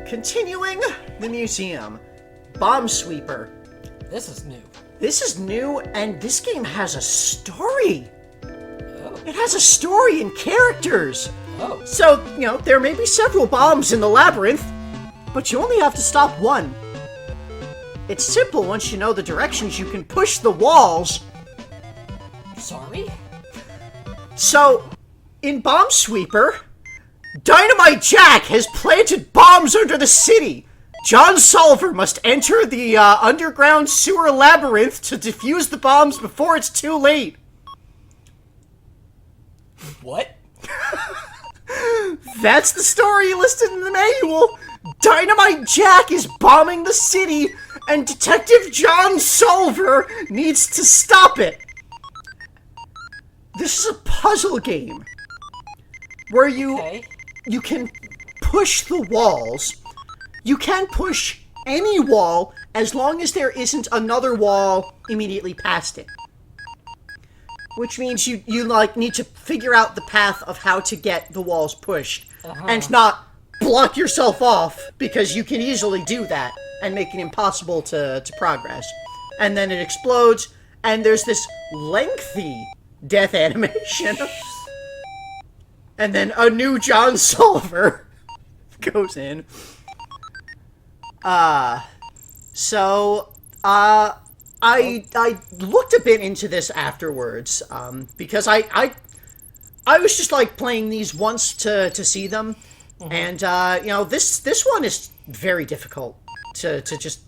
Continuing the museum. Bomb Sweeper. This is new. This is new, and this game has a story. Oh. It has a story and characters. Oh. So, there may be several bombs in the labyrinth, but you only have to stop one. It's simple once you know the directions. You can push the walls. Sorry? So, in Bomb Sweeper, Dynamite Jack has planted bombs under the city. John Solver must enter the underground sewer labyrinth to defuse the bombs before it's too late. What? That's the story listed in the manual. Dynamite Jack is bombing the city, and Detective John Solver needs to stop it. This is a puzzle game where you can push the walls. You can push any wall as long as there isn't another wall immediately past it. Which means you need to figure out the path of how to get the walls pushed. And not block yourself off, because you can easily do that and make it impossible to progress. And then it explodes, and there's this lengthy death animation. And then a new John Solver goes in. I looked a bit into this afterwards, because I was just like playing these once to see them, and this one is very difficult to just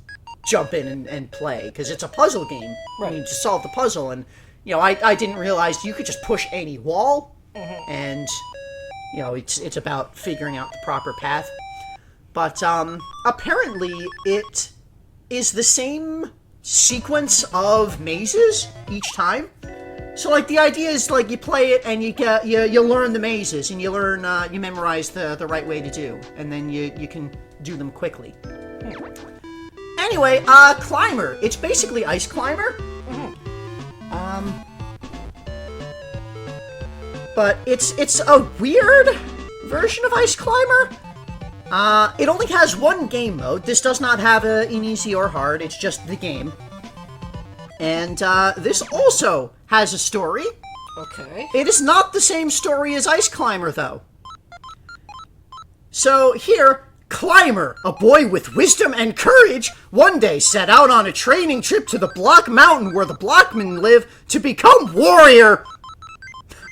jump in and play, because it's a puzzle game. Right. You need to solve the puzzle, and I didn't realize you could just push any wall, and it's about figuring out the proper path. But apparently it is the same sequence of mazes each time. So like the idea is like you play it and you learn the mazes, and you memorize the right way to do, and then you can do them quickly. Anyway, Climber. It's basically Ice Climber. But it's a weird version of Ice Climber. It only has one game mode. This does not have an easy or hard, it's just the game. And, this also has a story. Okay. It is not the same story as Ice Climber, though. So, here, Climber, a boy with wisdom and courage, one day set out on a training trip to the Block Mountain where the Blockmen live to become warrior.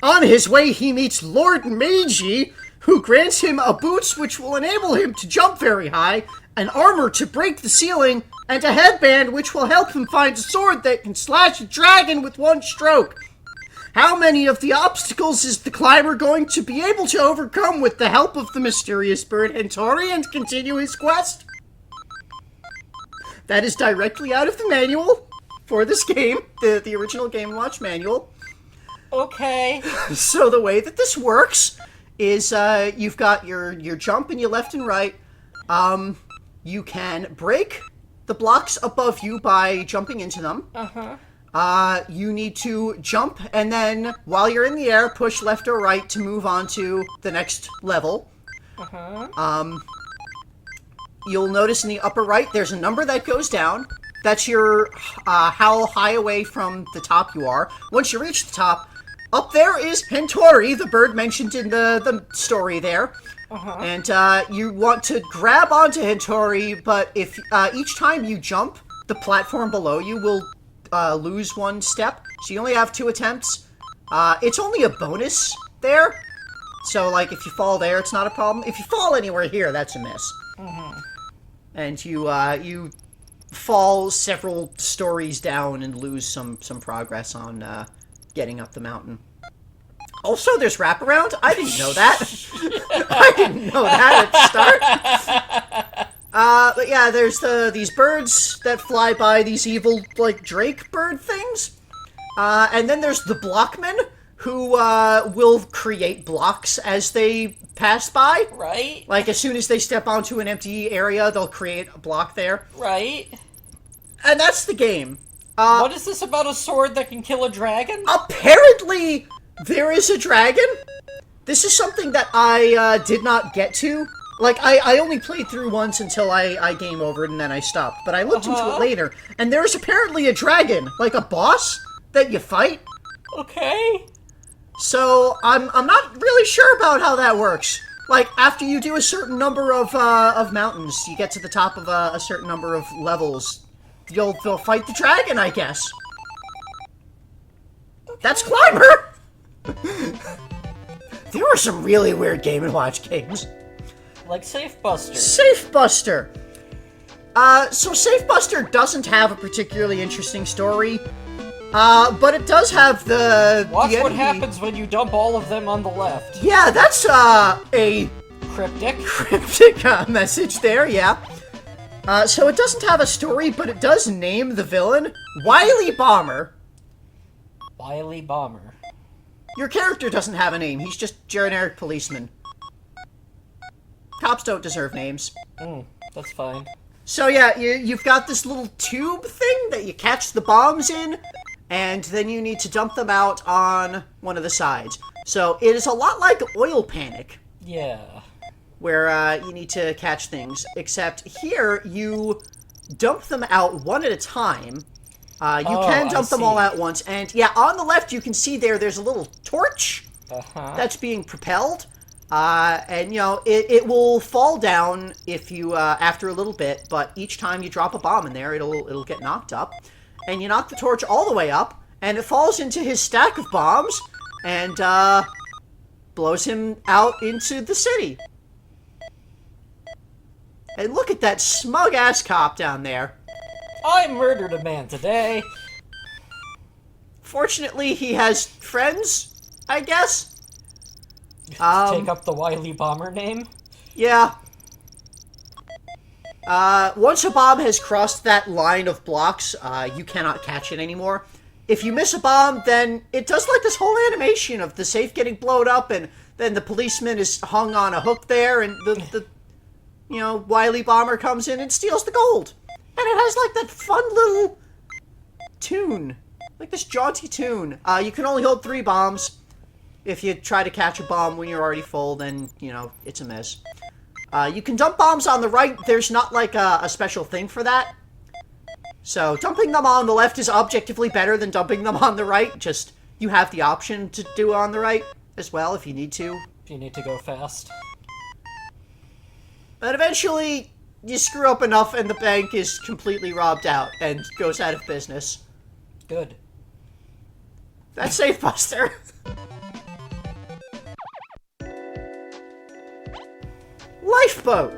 On his way, he meets Lord Magi, who grants him a boots which will enable him to jump very high, an armor to break the ceiling, and a headband which will help him find a sword that can slash a dragon with one stroke. How many of the obstacles is the Climber going to be able to overcome with the help of the mysterious bird Hentori and continue his quest? That is directly out of the manual for this game, the original Game & Watch manual. Okay. So the way that this works is you've got your jump and your left and right. You can break the blocks above you by jumping into them. You need to jump, and then while you're in the air, push left or right to move on to the next level. You'll notice in the upper right, there's a number that goes down. That's your how high away from the top you are. Once you reach the top, up there is Hentori, the bird mentioned in the story there. And you want to grab onto Hentori, but if each time you jump, the platform below you will lose one step. So you only have 2 attempts. It's only a bonus there. So, like, if you fall there, it's not a problem. If you fall anywhere here, that's a miss. And you fall several stories down and lose some progress on getting up the mountain. Also, there's wraparound. I didn't know that. I didn't know that at the start. But yeah, there's these birds that fly by, these evil, like, drake bird things. And then there's the blockmen, who will create blocks as they pass by. Right. Like, as soon as they step onto an empty area, they'll create a block there. Right. And that's the game. What is this about a sword that can kill a dragon? Apparently, there is a dragon. This is something that I did not get to Like, I only played through once until I game overed and then I stopped. But I looked into it later, and there's apparently a dragon, like a boss, that you fight. Okay. So, I'm not really sure about how that works. Like, after you do a certain number of mountains, you get to the top of a certain number of levels, you'll fight the dragon, I guess. Okay. That's Climber! There were some really weird Game & Watch games. Like Safe Buster. Safe Buster! So Safe Buster doesn't have a particularly interesting story, but it does have the... Watch the what happens when you dump all of them on the left. Yeah, that's, a... Cryptic message there, yeah. So it doesn't have a story, but it does name the villain Wily Bomber. Wily Bomber. Your character doesn't have a name, he's just generic policeman. Cops don't deserve names. That's fine. So yeah, you've got this little tube thing that you catch the bombs in, and then you need to dump them out on one of the sides. So it is a lot like Oil Panic. Yeah. Where you need to catch things, except here you dump them out one at a time. You can dump them all at once, and yeah, on the left you can see there's a little torch that's being propelled, and you know it will fall down if you after a little bit, but each time you drop a bomb in there, it'll get knocked up, and you knock the torch all the way up, and it falls into his stack of bombs, and blows him out into the city. And look at that smug-ass cop down there. I murdered a man today. Fortunately, he has friends, I guess. Take up the Wily Bomber name? Yeah. Once a bomb has crossed that line of blocks, you cannot catch it anymore. If you miss a bomb, then it does like this whole animation of the safe getting blown up, and then the policeman is hung on a hook there, and the you know, Wily Bomber comes in and steals the gold. And it has, like, that fun little tune. Like this jaunty tune. You can only hold 3 bombs. If you try to catch a bomb when you're already full, then, you know, it's a miss. You can dump bombs on the right. There's not, like, a special thing for that. So, dumping them on the left is objectively better than dumping them on the right. Just, you have the option to do it on the right as well if you need to. If you need to go fast. But eventually, you screw up enough and the bank is completely robbed out and goes out of business. Good. That's Safe Buster. Lifeboat.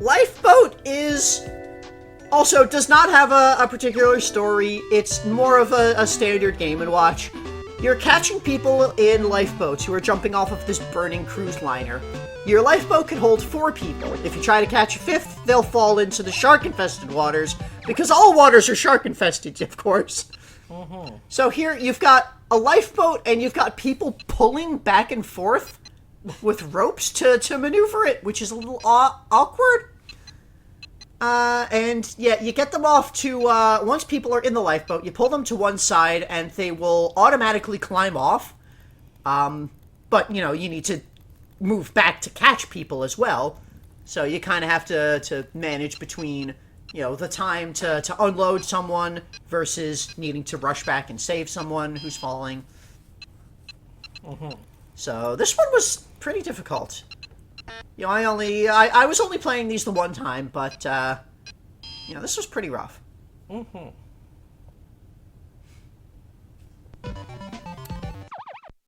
Lifeboat also does not have a particular story. It's more of a standard Game & Watch. You're catching people in lifeboats who are jumping off of this burning cruise liner. Your lifeboat can hold 4 people. If you try to catch a 5th, they'll fall into the shark-infested waters, because all waters are shark-infested, of course. So here, you've got a lifeboat, and you've got people pulling back and forth with ropes to maneuver it, which is a little awkward. And yeah, you get them off to, once people are in the lifeboat, you pull them to one side, and they will automatically climb off. But, you know, you need to move back to catch people as well. So you kind of have to manage between, you know, the time to unload someone versus needing to rush back and save someone who's falling. So this one was pretty difficult. You know, I was only playing these the one time, but, you know, this was pretty rough.